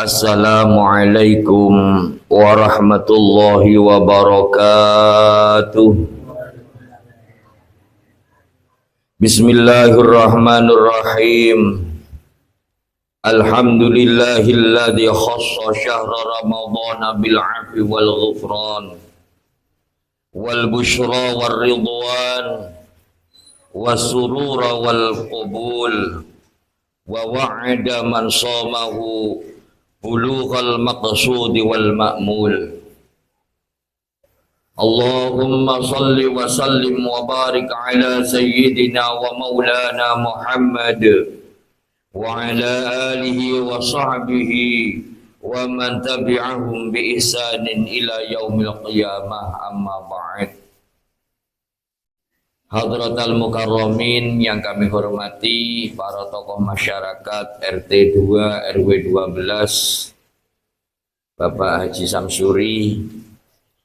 Assalamualaikum warahmatullahi wabarakatuh. Bismillahirrahmanirrahim. Alhamdulillahilladzi khassa syahra ramadhana bil 'afwi wal ghufran wal busyra war ridwan was surura wal qubul wa wa'ada man shamahu bulughal maqsudi wal ma'mul. Allahumma salli wa sallim wa barik ala sayyidina wa maulana Muhammad wa ala alihi wa sahbihi wa man tabi'ahum bi ihsanin ila yaumil qiyamah, amma ba'd. Hadratal mukarramin yang kami hormati, para tokoh masyarakat RT 2 RW 12, Bapak Haji Samsuri,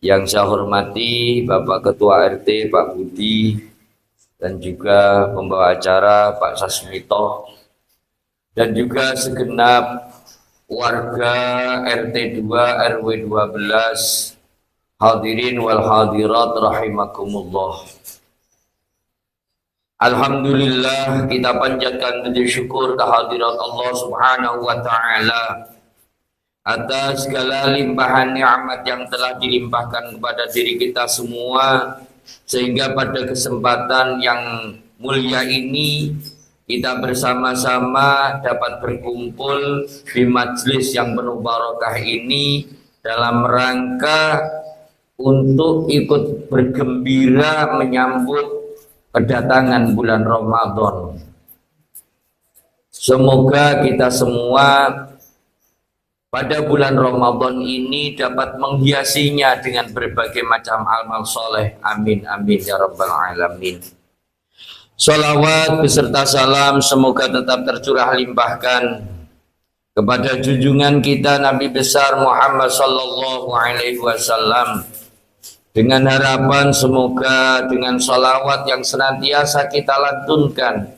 yang saya hormati Bapak Ketua RT Pak Budi, dan juga pembawa acara Pak Sasmito, dan juga segenap warga RT 2 RW 12, hadirin wal hadirat rahimakumullah. Alhamdulillah, kita panjatkan puji syukur kehadirat Allah Subhanahu wa taala atas segala limpahan nikmat yang telah dilimpahkan kepada diri kita semua, sehingga pada kesempatan yang mulia ini kita bersama-sama dapat berkumpul di majelis yang penuh barakah ini dalam rangka untuk ikut bergembira menyambut kedatangan bulan Ramadan. Semoga kita semua pada bulan Ramadan ini dapat menghiasinya dengan berbagai macam amal soleh. Amin amin ya rabbal alamin. Salawat beserta salam semoga tetap tercurah limpahkan kepada junjungan kita Nabi besar Muhammad sallallahu alaihi wasallam, dengan harapan semoga dengan salawat yang senantiasa kita lantunkan,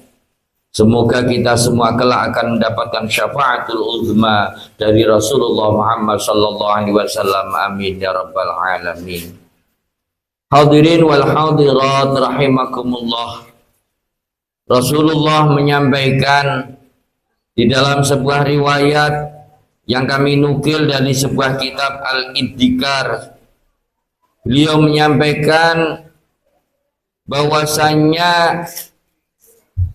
semoga kita semua kelak akan mendapatkan syafaatul uzma dari Rasulullah Muhammad sallallahu alaihi wasallam. Amin ya rabbal alamin. Hadirin wal hadirat rahimakumullah. Rasulullah menyampaikan di dalam sebuah riwayat yang kami nukil dari sebuah kitab Al-Iddikar. Beliau menyampaikan bahwasannya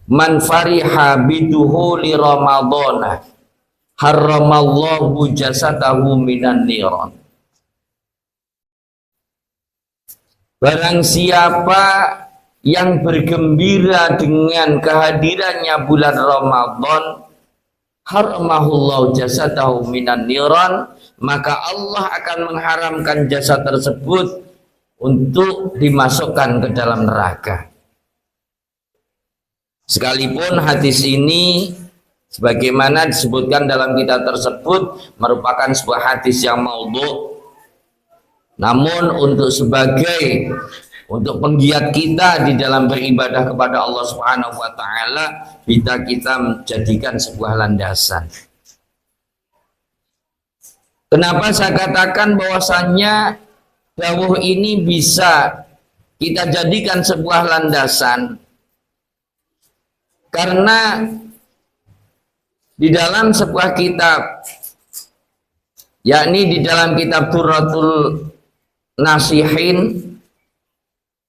man fariha biduhuli Ramadhan haramallahu jasadahu minan niran. Barang siapa yang bergembira dengan kehadirannya bulan Ramadan, haramahullahu jasadahu minan niran, maka Allah akan mengharamkan jasad tersebut untuk dimasukkan ke dalam neraka. Sekalipun hadis ini sebagaimana disebutkan dalam kitab tersebut merupakan sebuah hadis yang maudhu, namun untuk penggiat kita di dalam beribadah kepada Allah Subhanahu wa taala, kita menjadikan sebuah landasan. Kenapa saya katakan bahwasannya dawuh ini bisa kita jadikan sebuah landasan? Karena di dalam sebuah kitab, yakni di dalam kitab Durratul Nasihin,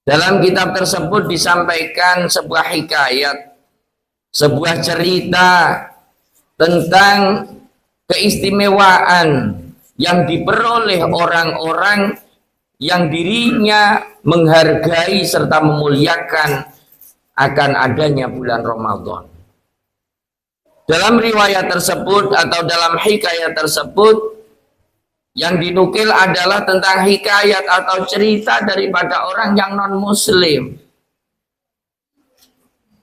dalam kitab tersebut disampaikan sebuah hikayat, sebuah cerita tentang keistimewaan yang diperoleh orang-orang yang dirinya menghargai serta memuliakan akan adanya bulan Ramadan. Dalam riwayat tersebut atau dalam hikayat tersebut yang dinukil adalah tentang hikayat atau cerita daripada orang yang non-muslim.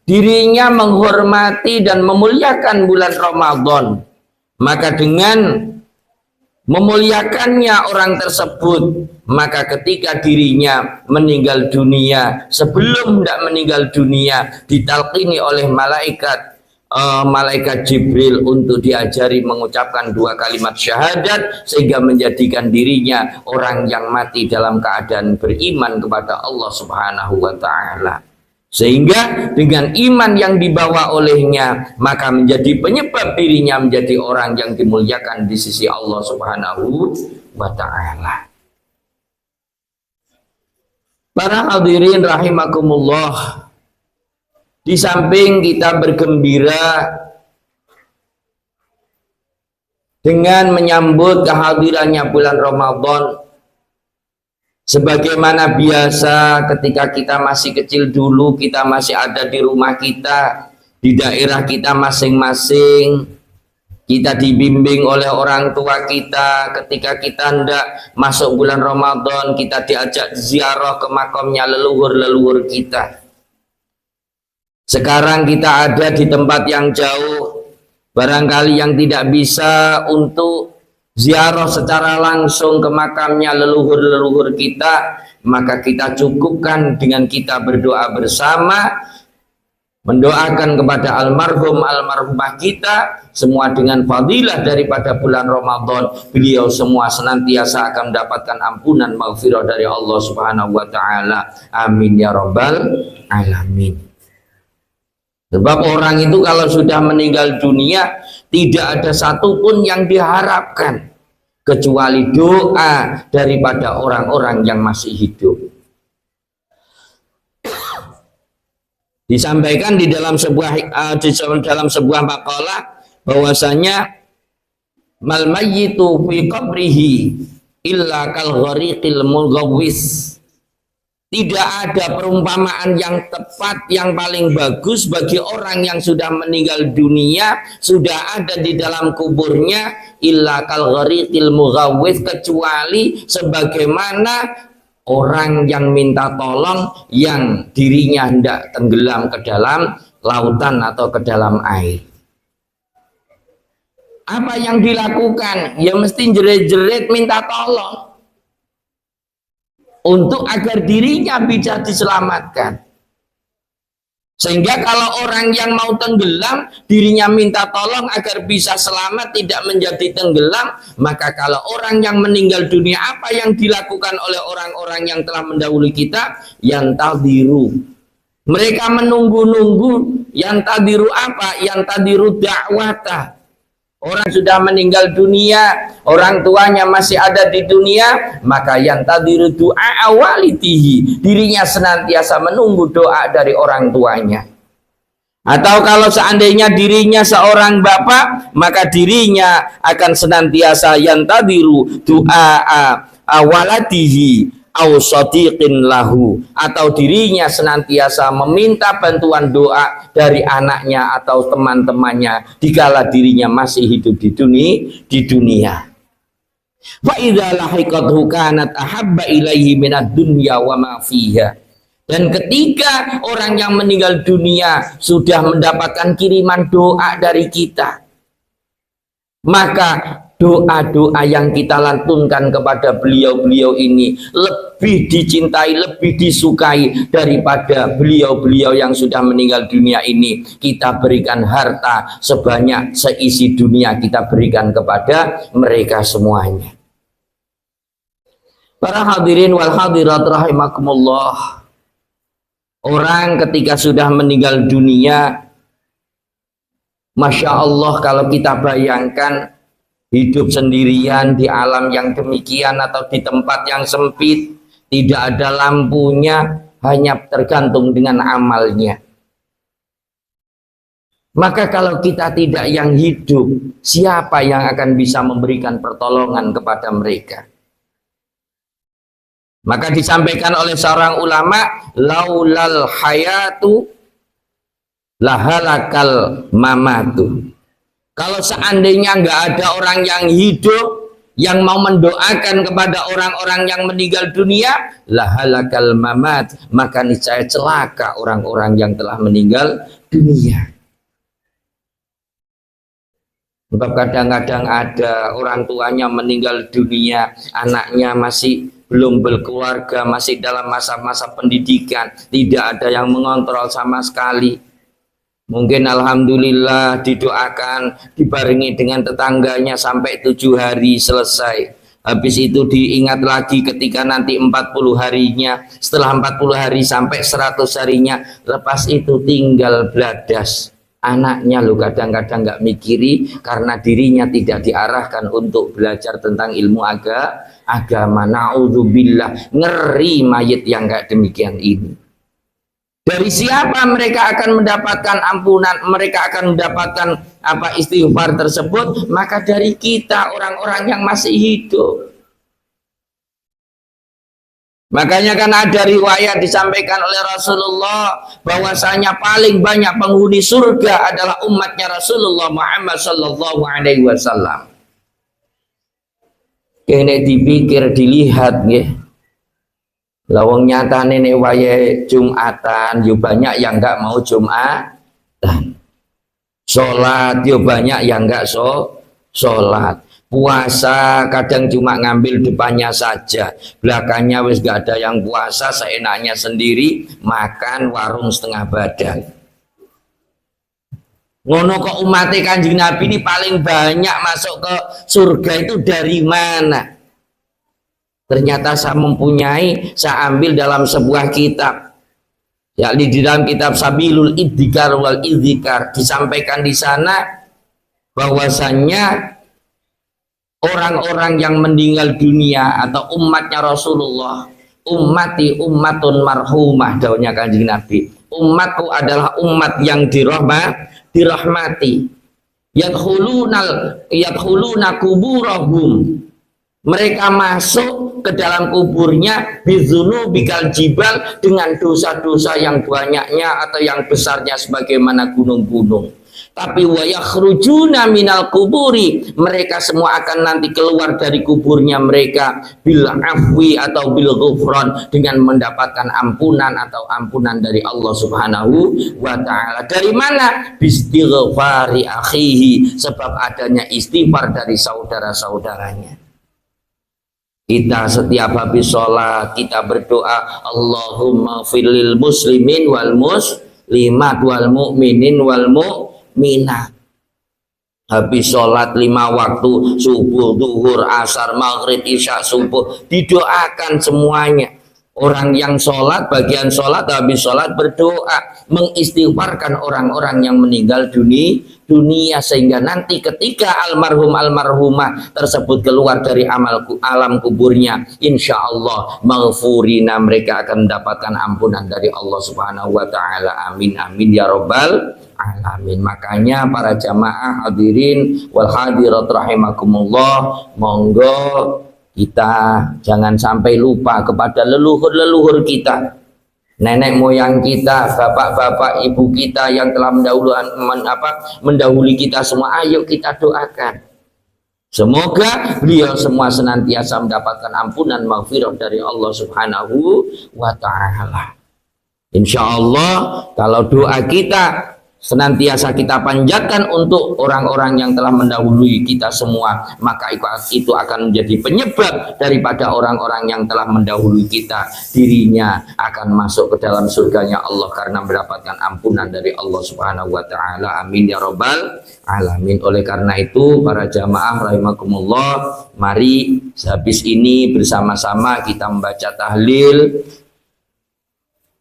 Dirinya menghormati dan memuliakan bulan Ramadan, maka dengan memuliakannya orang tersebut, maka ketika dirinya meninggal dunia, sebelum tidak meninggal dunia, ditalqini oleh malaikat malaikat Jibril untuk diajari mengucapkan 2 kalimat syahadat sehingga menjadikan dirinya orang yang mati dalam keadaan beriman kepada Allah Subhanahu wa taala. Sehingga dengan iman yang dibawa olehnya maka menjadi penyebab dirinya menjadi orang yang dimuliakan di sisi Allah Subhanahu wa taala. Para hadirin rahimakumullah, di samping kita bergembira dengan menyambut kehadirannya bulan Ramadan, sebagaimana biasa ketika kita masih kecil dulu, kita masih ada di rumah kita, di daerah kita masing-masing, kita dibimbing oleh orang tua kita. Ketika kita hendak masuk bulan Ramadan, kita diajak ziarah ke makamnya leluhur-leluhur kita. Sekarang kita ada di tempat yang jauh, barangkali yang tidak bisa untuk ziarah secara langsung ke makamnya leluhur-leluhur kita, maka kita cukupkan dengan kita berdoa bersama, mendoakan kepada almarhum almarhumah kita, semua dengan fadilah daripada bulan Ramadan. Beliau semua senantiasa akan mendapatkan ampunan maghfirah dari Allah Subhanahu wa taala. Amin ya rabbal alamin. Sebab orang itu kalau sudah meninggal dunia, tidak ada satupun yang diharapkan kecuali doa daripada orang-orang yang masih hidup. Disampaikan di dalam sebuah makalah bahwasanya mal mayyitu fi qabrihi illa kal ghariqil mughawwis. Tidak ada perumpamaan yang tepat, yang paling bagus bagi orang yang sudah meninggal dunia, sudah ada di dalam kuburnya, illa kal ghariqil mughawwis, kecuali sebagaimana orang yang minta tolong yang dirinya hendak tenggelam ke dalam lautan atau ke dalam air. Apa yang dilakukan? Ya mesti jerit-jerit minta tolong untuk agar dirinya bisa diselamatkan. Sehingga kalau orang yang mau tenggelam, dirinya minta tolong agar bisa selamat, tidak menjadi tenggelam, maka kalau orang yang meninggal dunia, apa yang dilakukan oleh orang-orang yang telah mendahului kita? Yantadiru. Mereka menunggu-nunggu. Yantadiru apa? Yantadiru da'wata. Orang sudah meninggal dunia, orang tuanya masih ada di dunia, maka yantadiru du'a awalitihi, dirinya senantiasa menunggu doa dari orang tuanya. Atau kalau seandainya dirinya seorang bapak, maka dirinya akan senantiasa yantadiru du'a awalatihi au sadiqin lahu, atau dirinya senantiasa meminta bantuan doa dari anaknya atau teman-temannya dikala dirinya masih hidup di dunia. Fa idza lahiqathu kanat ahabba ilaihi minad dunya wa ma fiha. Dan ketika orang yang meninggal dunia sudah mendapatkan kiriman doa dari kita, maka doa-doa yang kita lantunkan kepada beliau-beliau ini lebih dicintai, lebih disukai daripada beliau-beliau yang sudah meninggal dunia ini. Kita berikan harta sebanyak seisi dunia, kita berikan kepada mereka semuanya. Para hadirin wal hadirat rahimakumullah, orang ketika sudah meninggal dunia, Masya Allah, kalau kita bayangkan hidup sendirian di alam yang demikian atau di tempat yang sempit, tidak ada lampunya, hanya tergantung dengan amalnya. Maka kalau kita tidak yang hidup, siapa yang akan bisa memberikan pertolongan kepada mereka? Maka disampaikan oleh seorang ulama, laulal hayatu lahalakal mamatu. Kalau seandainya nggak ada orang yang hidup yang mau mendoakan kepada orang-orang yang meninggal dunia, lahalakal mamat, maka niscaya celaka orang-orang yang telah meninggal dunia. Sebab kadang-kadang ada orang tuanya meninggal dunia, anaknya masih belum berkeluarga, masih dalam masa-masa pendidikan, tidak ada yang mengontrol sama sekali. Mungkin alhamdulillah didoakan, dibarengi dengan tetangganya sampai 7 hari selesai. Habis itu diingat lagi ketika nanti 40 harinya, setelah 40 hari sampai 100 harinya, lepas itu tinggal bladas. Anaknya lo kadang-kadang nggak mikiri karena dirinya tidak diarahkan untuk belajar tentang ilmu agama. Na'udzubillah, ngeri mayit yang kayak demikian ini. Dari siapa mereka akan mendapatkan ampunan, mereka akan mendapatkan istighfar tersebut? Maka dari kita, orang-orang yang masih hidup. Makanya kan ada riwayat disampaikan oleh Rasulullah bahwasanya paling banyak penghuni surga adalah umatnya Rasulullah Muhammad sallallahu alaihi wasallam. Kene dipikir, dilihat nggih. Lawang nyata nenek waye Jumatan, yo banyak yang enggak mau Jumatan. Sholat yo banyak yang enggak sholat. Puasa kadang cuma ngambil depannya saja, belakangnya wis gak ada yang puasa, seenaknya sendiri makan warung setengah badan. Ngono kok umatnya Kanjeng Nabi ini paling banyak masuk ke surga itu dari mana? Ternyata saya mempunyai, saya ambil dalam sebuah kitab, yakni di dalam kitab Sabilul Idzikar wal Idzikar, disampaikan di sana bahwasannya orang-orang yang meninggal dunia atau umatnya Rasulullah, ummati ummatun marhumah, daunnya Kanjeng Nabi, umatku adalah umat yang dirahmati, yadkhuluna kuburahum, mereka masuk ke dalam kuburnya bizunu bikal jibal, dengan dosa-dosa yang banyaknya atau yang besarnya sebagaimana gunung-gunung. Tapi wa yakhrujuna minal kuburi, mereka semua akan nanti keluar dari kuburnya mereka bil afwi atau bil ghufran, dengan mendapatkan ampunan atau ampunan dari Allah Subhanahu wa taala. Dari mana? Bistighfari akhihi, sebab adanya istighfar dari saudara-saudaranya. Kita setiap habis sholat kita berdoa, Allahumma firlil muslimin wal muslimat wal mu'minin wal mu'minat. Habis sholat 5 waktu, subuh, duhur, asar, maghrib, isya, subuh, didoakan semuanya. Orang yang sholat, bagian sholat, habis sholat berdoa, mengistighfarkan orang-orang yang meninggal dunia, sehingga nanti ketika almarhum almarhumah tersebut keluar dari alam kuburnya, insya Allah maghfurina, mereka akan mendapatkan ampunan dari Allah Subhanahu wa taala. Amin amin ya robbal alamin. Makanya para jamaah hadirin wal hadirat rahimakumullah, monggo kita jangan sampai lupa kepada leluhur-leluhur kita, nenek moyang kita, bapak-bapak, ibu kita yang telah mendahului kita semua. Ayo kita doakan, semoga beliau semua senantiasa mendapatkan ampunan maghfirah dari Allah Subhanahu wa taala. Insya Allah kalau doa kita senantiasa kita panjatkan untuk orang-orang yang telah mendahului kita semua, maka itu akan menjadi penyebab daripada orang-orang yang telah mendahului kita, dirinya akan masuk ke dalam surganya Allah karena mendapatkan ampunan dari Allah Subhanahu wa taala. Amin ya robbal alamin. Oleh karena itu para jamaah rahimakumullah, mari habis ini bersama-sama kita membaca tahlil,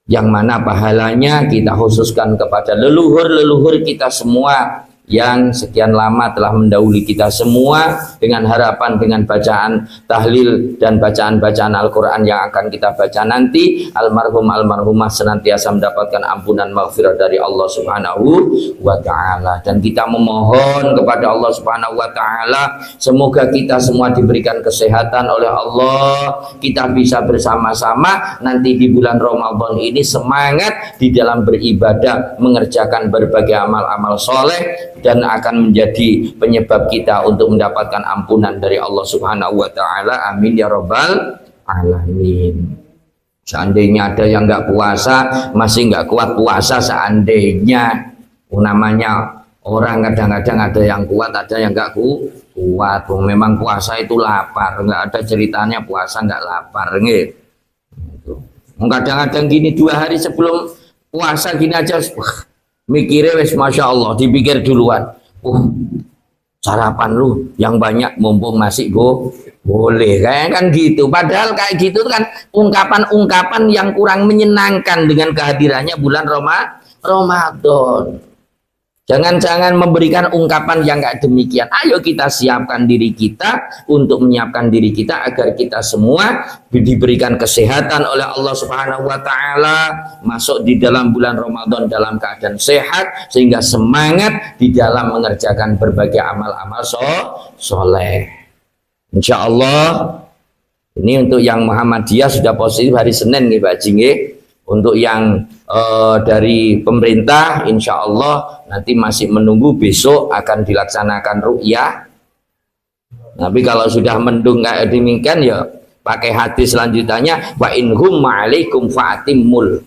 yang mana pahalanya kita khususkan kepada leluhur-leluhur kita semua yang sekian lama telah mendahului kita semua, dengan harapan dengan bacaan tahlil dan bacaan-bacaan Al-Quran yang akan kita baca nanti, almarhum almarhumah senantiasa mendapatkan ampunan maghfirah dari Allah Subhanahu wa taala. Dan kita memohon kepada Allah Subhanahu wa taala semoga kita semua diberikan kesehatan oleh Allah, kita bisa bersama-sama nanti di bulan Ramadan ini semangat di dalam beribadah, mengerjakan berbagai amal-amal soleh, dan akan menjadi penyebab kita untuk mendapatkan ampunan dari Allah Subhanahu wa taala. Amin ya robbal alamin. Seandainya ada yang nggak puasa, masih nggak kuat puasa, seandainya namanya orang kadang-kadang ada yang kuat, ada yang nggak kuat. Memang puasa itu lapar, nggak ada ceritanya puasa nggak lapar gitu. Kadang-kadang gini 2 hari sebelum puasa gini aja, Mikirnya wis Masya Allah, dipikir duluan. Sarapan lu yang banyak mumpung masih boleh kayak kan gitu. Padahal kayak gitu kan ungkapan-ungkapan yang kurang menyenangkan dengan kehadirannya bulan Ramadan. Jangan-jangan memberikan ungkapan yang enggak demikian. Ayo kita siapkan diri kita untuk menyiapkan diri kita agar kita semua diberikan kesehatan oleh Allah Subhanahu wa taala, masuk di dalam bulan Ramadan dalam keadaan sehat sehingga semangat di dalam mengerjakan berbagai amal-amal soleh. Insya Allah ini untuk yang Muhammadiyah sudah positif hari Senin nih Pak Haji nggih. Untuk yang dari pemerintah insya Allah nanti masih menunggu besok akan dilaksanakan ru'yah. Tapi kalau sudah mendung kayak demikian ya pakai hadis selanjutnya wa inhum ma'alaikum fa'atimmul.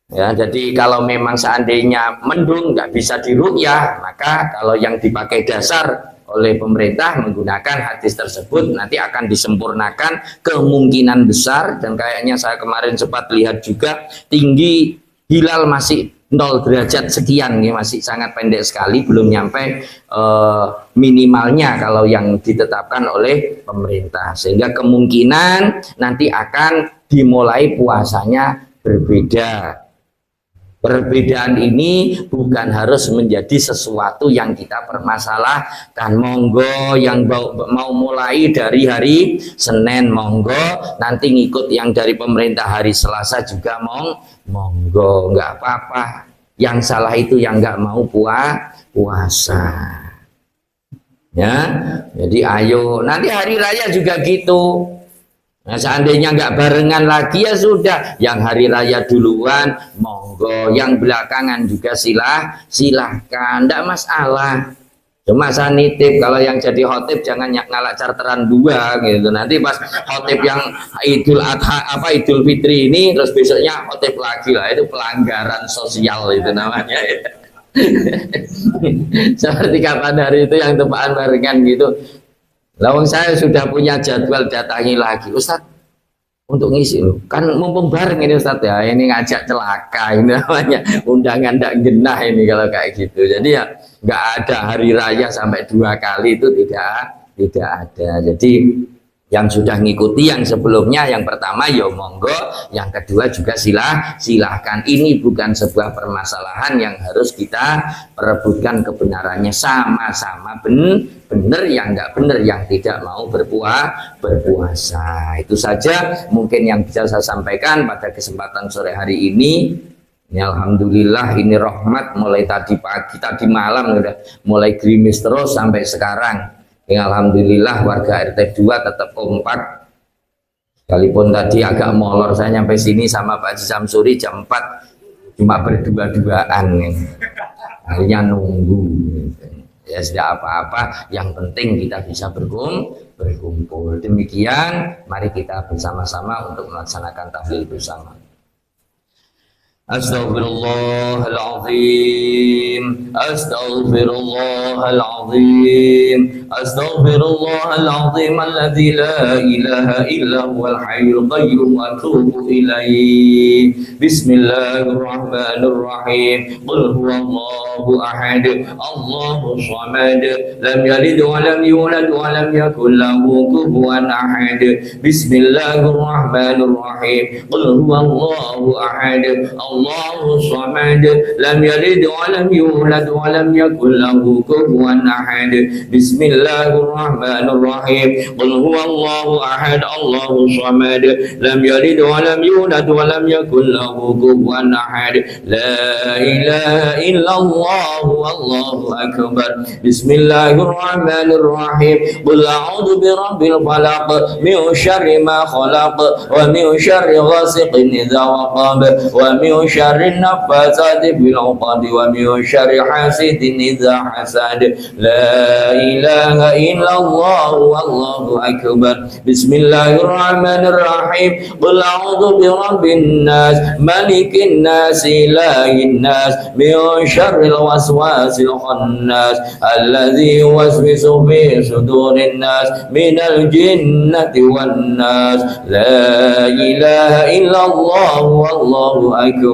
Ya, jadi kalau memang seandainya mendung nggak bisa diru'yah, maka kalau yang dipakai dasar oleh pemerintah menggunakan hadis tersebut nanti akan disempurnakan kemungkinan besar. Dan kayaknya saya kemarin sempat lihat juga tinggi hilal masih 0 derajat sekian ya, masih sangat pendek sekali, belum nyampe minimalnya kalau yang ditetapkan oleh pemerintah, sehingga kemungkinan nanti akan dimulai puasanya berbeda. Perbedaan ini bukan harus menjadi sesuatu yang kita permasalahkan. Monggo yang mau mulai dari hari Senin monggo, nanti ngikut yang dari pemerintah hari Selasa juga monggo, nggak apa-apa. Yang salah itu yang nggak mau puasa. Ya, jadi ayo nanti hari raya juga gitu. Nah, seandainya nggak barengan lagi ya sudah, yang hari raya duluan monggo, yang belakangan juga silahkan, enggak masalah. Cuma saya nitip kalau yang jadi khotib jangan ngalak charteran 2 gitu. Nanti pas khotib yang Idul Adha Idul Fitri ini terus besoknya khotib lagi lah, itu pelanggaran sosial itu namanya. Seperti kapan hari itu yang tepaan barengan gitu. Lawang saya sudah punya jadwal datangi lagi, Ustadz untuk ngisi loh, kan mumpung bareng ini Ustadz ya, ini ngajak celaka ini namanya, undangan tidak genah ini kalau kayak gitu. Jadi ya nggak ada hari raya sampai 2 kali itu tidak ada. Jadi yang sudah ngikuti yang sebelumnya, yang pertama ya monggo, yang kedua juga silahkan. Ini bukan sebuah permasalahan yang harus kita perebutkan kebenarannya, sama-sama benar, yang enggak benar, yang tidak mau berpuasa. Itu saja mungkin yang bisa saya sampaikan pada kesempatan sore hari ini. Ya, alhamdulillah ini rahmat mulai tadi pagi, tadi malam udah mulai gerimis terus sampai sekarang. Ya, alhamdulillah warga RT 2 tetap kompak. Sekalipun tadi agak molor saya nyampe sini sama Pak Haji Samsuri jam 4 cuma berdua-duaan. Akhirnya nunggu. Ya sudah apa-apa, yang penting kita bisa berkumpul. Demikian, mari kita bersama-sama untuk melaksanakan tahlil bersama. Astaghfirullahaladzim, astaghfirullahaladzim, astaghfirullahaladzim alladzi la ilaha illa huwal hayyul qayyum wa atubu ilaih. Bismillahirrahmanirrahim. Qul huwallahu ahad, Allahus samad, lam yalid wa lam yulad wa lam yakul lahu kufuwan ahad. Bismillahirrahmanirrahim. Qul huwallahu ahad, Allahus samad, lam yalid wa lam yulad wa lam yakul lahu kufuwan ahad. Bismillahirrahmanirrahim. Qul huwallahu ahad, Allahus samad, lam yalid wa lam yulad wa lam yakul lahu kufuwan ahad. La ilaha illallah wallahu akbar. Bismillahirrahmanirrahim. Qul a'udzu birabbil falaq, min syarri ma khalaq, wa min syarri ghasiqin idza waqab, wa min syarri naffatsati fil 'uqad, wa min syarri hasidin idza hasad. La ilaha illallah wallahu akbar. Bismillahirrahmanirrahim. Qul a'udzu birabbin nas, malikin nas, ilahin nas, min syarril waswasil khannas, alladzi yuwaswisu fi sudurin nas, minal jinnati wan nas. La ilaha illallah wallahu akbar.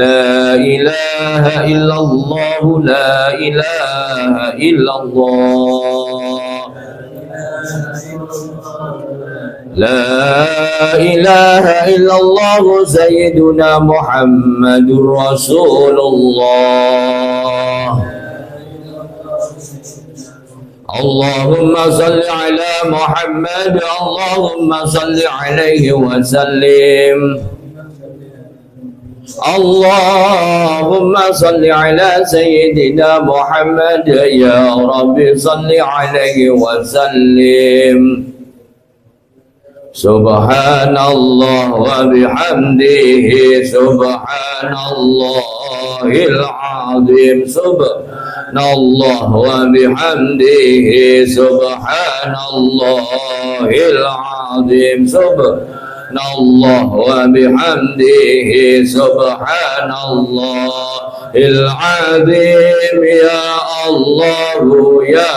لا إله إلا الله لا إله إلا الله لا إله إلا الله سيدنا محمد رسول الله اللهم صل على محمد اللهم صل عليه وسلم اللهم صل على سيدنا محمد يا رب صل عليه وسلم سبحان الله وبحمده سبحان الله العظيم سبحان الله وبحمده سبحان الله العظيم سبحان الله وبحمده سبحان الله العظيم يا الله يا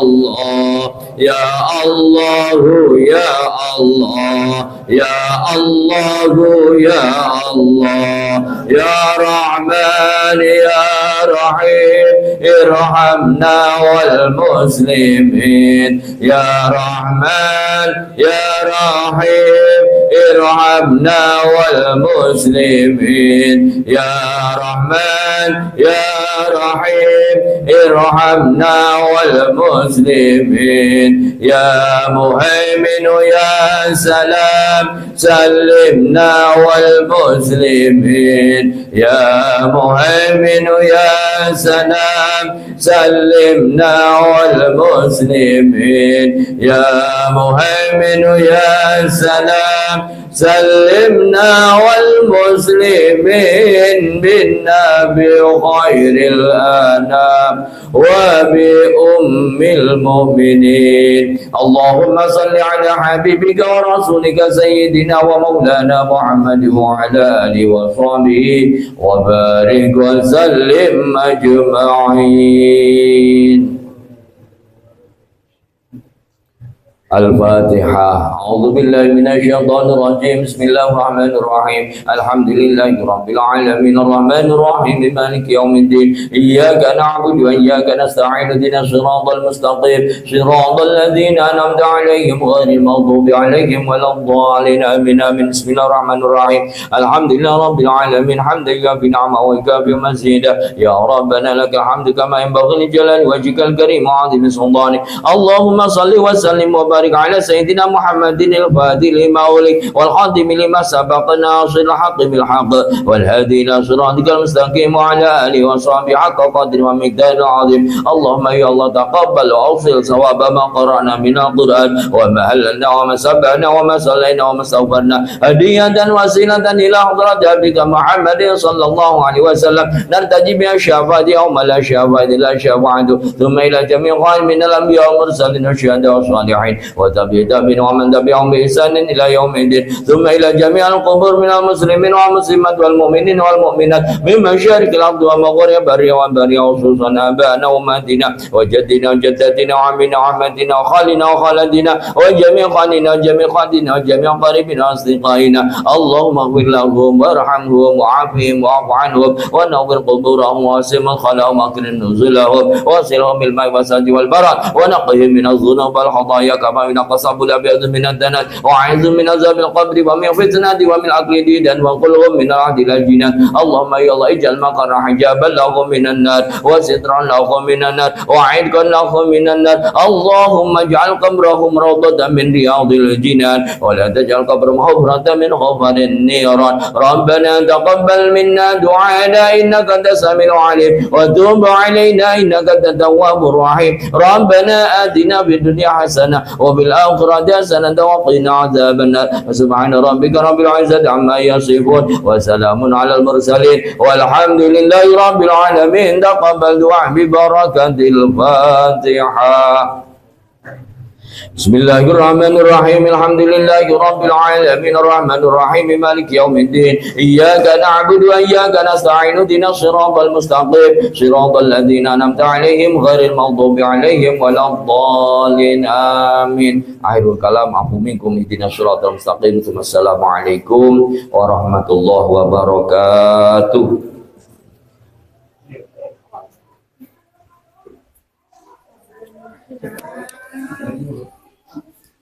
الله يا الله يا الله يا الله يا الله يا رحمن يا رحيم ارحمنا والمسلمين يا رحمن يا رحيم ارحمنا والمسلمين يا رحمن يا رحيم ارحمنا والمسلمين يا مهيمن يا سلام سلمنا والمسلمين يا مهيمن يا سلام سلمنا والمسلمين يا مهيمن يا سلام سلمنا والمسلمين بالنبي خير الأنام وبأم المؤمنين اللهم صل على حبيبك ورسولك سيدنا ومولانا محمد وعلى آله وصحبه وبارك وسلم أجمعين. الفاتحة. أعوذ بالله من الشيطان الرجيم. بسم الله الرحمن الرحيم. الحمد لله رب العالمين الرحمن الرحيم مالك يوم الدين إياك نعبد وإياك نستعين اهدنا الصراط المستقيم صراط الذين أنعمت عليهم غير المغضوب عليهم ولا الضالين آمين آمين. بسم الله الرحمن الرحيم. الحمد لله رب العالمين حمدا يكافي نعمه ويكافي مزيدا يا ربنا لك الحمد كما ينبغي لجلال وجهك الكريم وعظيم سلطانك. اللهم صل وسلم وبارك على سيدنا محمد الفاتح لما أغلق والخاتم لما سبق ناصر الحق بالحق والهادي إلى صراطك المستقيم وعلى آله وصحبه حق قدر ومقدار العظيم. اللهم يا الله تقبل وأوصل ثواب ما قرأنا من القرآن وما هللنا وما سبحنا وما صلينا وما استغفرنا هدية وسيلة إلى حضرة عبدك محمد صلى الله عليه وسلم نرتجي بها الشفاعة يوم لا شفاعة إلا شفاعته ثم إلى جميع خير من الأنبياء والمرسلين والشهداء والصالحين وتابعين ومن تبعهم بإحسان إلى يوم الدين ثم إلى جميع القبور من المسلمين والمسلمات والمؤمنين والمؤمنات من مشارق الأرض ومغاربها بريا وبريا خصوصا آبائنا وأمهاتنا وجدنا وجداتنا وعمنا وعماتنا وخالنا وخالاتنا وجميع خالنا وجميع خالاتنا وجميع قريبنا وأصدقائنا اللهم اغفر لهم وارحمهم وعافهم واعف عنهم ونور قبورهم واسع مدخلهم واكرم نزلهم واصلهم بالماء والثلج والبرد ونقهم من الذنوب والخطايا كما ينقى الصب الأبيض من الدنس وأعذ من عذاب القبر ومن فتنة ومن أكل ديدا وقلهم من العهد إلى الجنان. اللهم يا الله اجعل مقر حجابا لهم من النار وسترا لهم من النار وعيدكا لهم من النار. اللهم اجعل قبرهم روضة من رياض الجنان ولا تجعل قبرهم حفرة من حفر النيران. ربنا تقبل منا دعانا إنك أنت السميع العليم وتوب علينا إنك أنت التواب الرحيم. ربنا آتنا في الدنيا حسنة وفي الآخرة حسنة وقنا عذاب النار. سبحان ربك رب العزة عما يصفون وسلام على المرسلين والحمد لله رب العالمين. تقبل دعاء ببركة الفاتحة. بسم الله الرحمن الرحيم الحمد لله رب العالمين الرحمن الرحيم مالك يوم الدين إياك نعبد وإياك نستعين اهدنا الصراط المستقيم صراط الذين أنعمت عليهم غير المغضوب عليهم ولا الضالين آمين. Akhirul kalam afu minkum ihdinas siratal mustaqim. Assalamualaikum warahmatullahi wabarakatuh.